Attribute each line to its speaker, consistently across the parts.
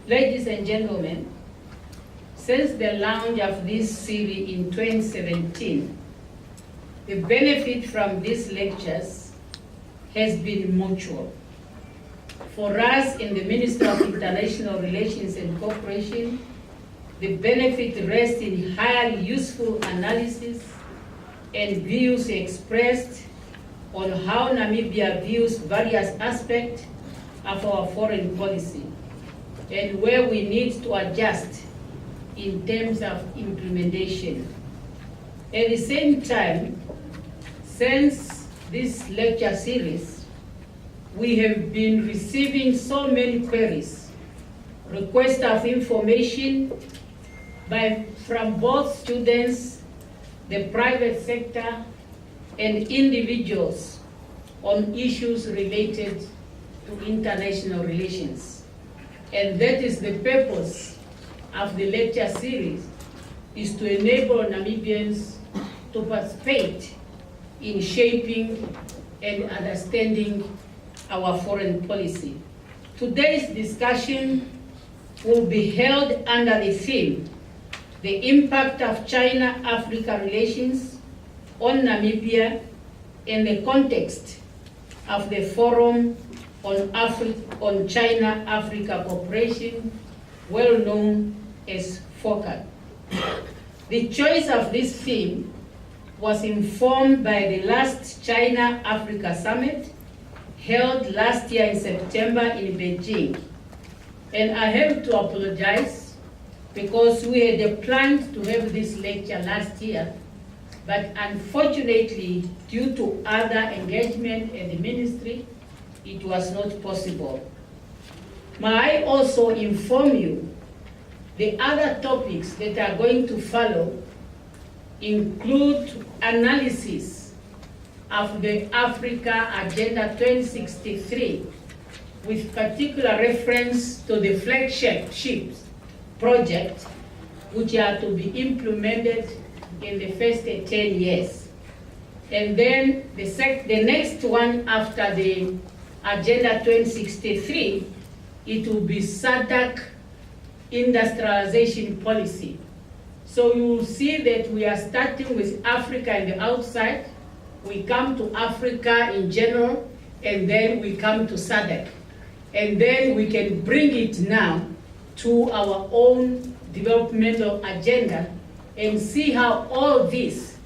Speaker 1: Ladies and gentlemen, since the launch of this series in 2017, the benefit from these lectures has been mutual. For us in the Ministry of International Relations and Cooperation, the benefit rests in highly useful analysis and views expressed on how Namibia views various aspects of our foreign policy and where we need to adjust in terms of implementation. At the same time, since this lecture series, we have been receiving so many queries, requests of information from both students, the private sector, and individuals on issues related to international relations. And that is the purpose of the lecture series, is to enable Namibians to participate in shaping and understanding our foreign policy. Today's discussion will be held under the theme, the impact of China-Africa relations on Namibia in the context of the Forum on China-Africa Cooperation, well known as FOCAC. The choice of this theme was informed by the last China-Africa Summit held last year in September in Beijing. And I have to apologize because we had planned to have this lecture last year, but unfortunately, due to other engagement in the ministry, it was not possible. May I also inform you the other topics that are going to follow include analysis of the Africa Agenda 2063 with particular reference to the flagship project which are to be implemented in the first 10 years. And then the next one after the Agenda 2063, it will be SADC industrialization policy. So you will see that we are starting with Africa and the outside, we come to Africa in general, and then we come to SADC. And then we can bring it now to our own developmental agenda and see how all these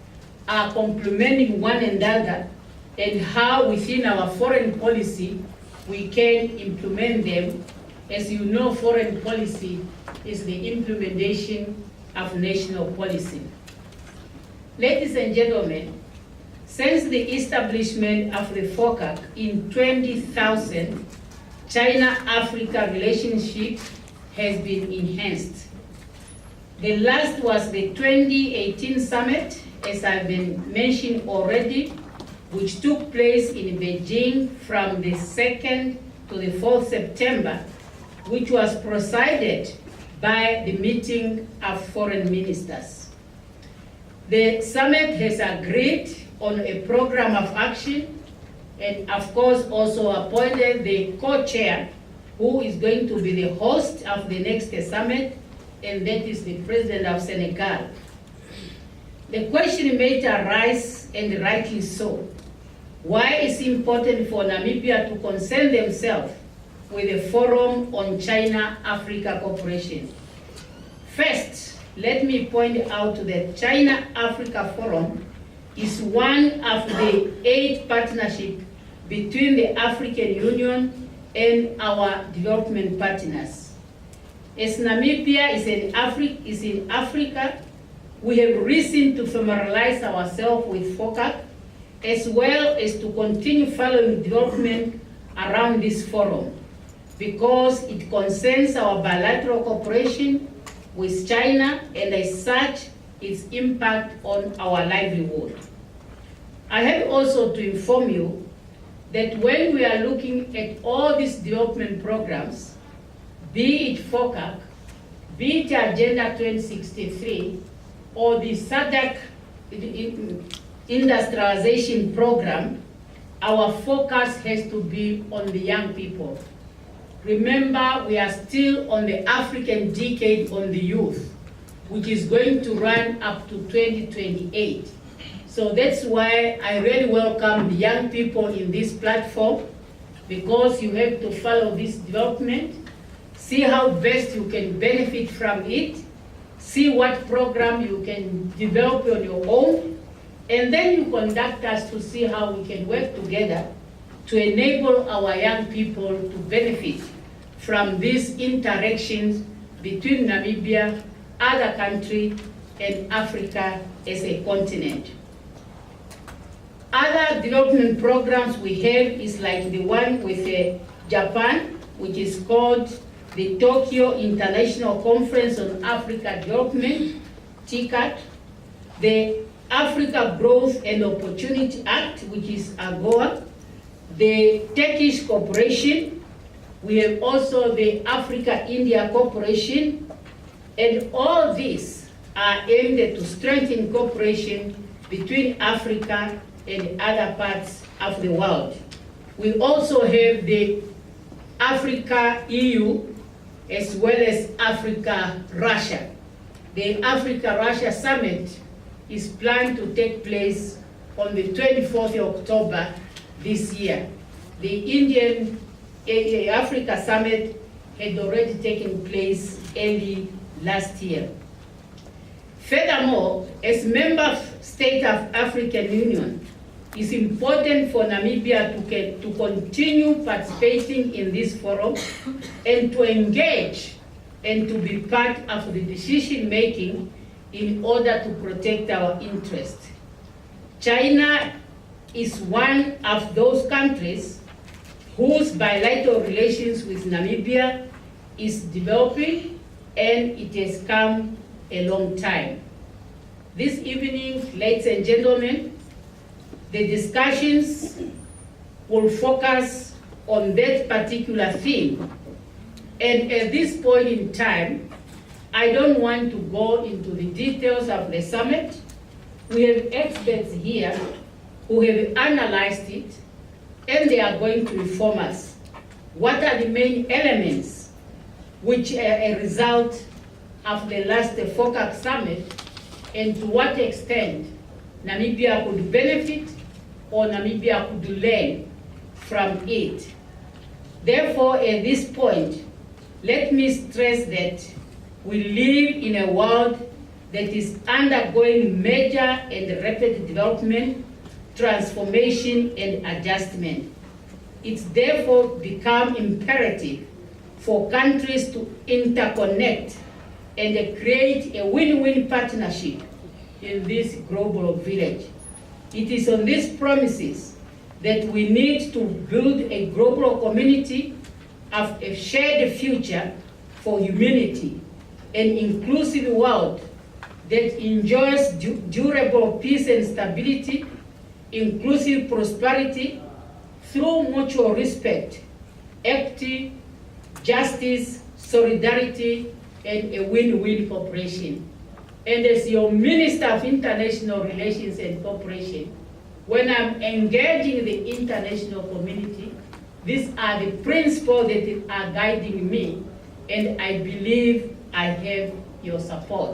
Speaker 1: are complementing one another and how within our foreign policy we can implement them. As you know, foreign policy is the implementation of national policy. Ladies and gentlemen, since the establishment of the FOCAC in 20,000, China-Africa relationship has been enhanced. The last was the 2018 summit, as I've been mentioned already, which took place in Beijing from the 2nd to the 4th September, which was presided by the meeting of foreign ministers. The summit has agreed on a program of action and of course also appointed the co-chair who is going to be the host of the next summit, and that is the President of Senegal. The question may arise, and rightly so, why is it important for Namibia to concern themselves with the Forum on China-Africa Cooperation? First, let me point out that China-Africa Forum is one of the 8 partnerships between the African Union and our development partners. As Namibia is in Africa, we have reason to familiarize ourselves with FOCAC, as well as to continue following development around this forum, because it concerns our bilateral cooperation with China and as such, its impact on our livelihood. I have also to inform you that when we are looking at all these development programs, be it FOCAC, be it Agenda 2063, or the SADC industrialization program, our focus has to be on the young people. Remember, we are still on the African Decade on the Youth, which is going to run up to 2028. So that's why I really welcome the young people in this platform, because you have to follow this development, see how best you can benefit from it, see what program you can develop on your own, and then you conduct us to see how we can work together to enable our young people to benefit from these interactions between Namibia, other countries, and Africa as a continent. Other development programs we have is like the one with Japan, which is called the Tokyo International Conference on Africa Development, TICAD, the Africa Growth and Opportunity Act, which is AGOA, the Turkish Cooperation, we have also the Africa-India Cooperation, and all these are aimed to strengthen cooperation between Africa and other parts of the world. We also have the Africa-EU as well as Africa-Russia. The Africa-Russia Summit is planned to take place on the 24th of October this year. The Indian Africa Summit had already taken place early last year. Furthermore, as member state of African Union, it's important for Namibia to continue participating in this forum and to engage and to be part of the decision making in order to protect our interests. China is one of those countries whose bilateral relations with Namibia is developing, and it has come a long time. This evening, ladies and gentlemen, the discussions will focus on that particular theme. And at this point in time, I don't want to go into the details of the summit. We have experts here who have analyzed it, and they are going to inform us what are the main elements which are a result of the last FOCAC summit, and to what extent Namibia could benefit or Namibia could learn from it. Therefore, at this point, let me stress that we live in a world that is undergoing major and rapid development, transformation, and adjustment. It's therefore become imperative for countries to interconnect and create a win-win partnership in this global village. It is on these promises that we need to build a global community of a shared future for humanity, an inclusive world that enjoys durable peace and stability, inclusive prosperity through mutual respect, equity, justice, solidarity, and a win-win cooperation. And as your Minister of International Relations and Cooperation, when I'm engaging the international community, these are the principles that are guiding me, and I believe I have your support.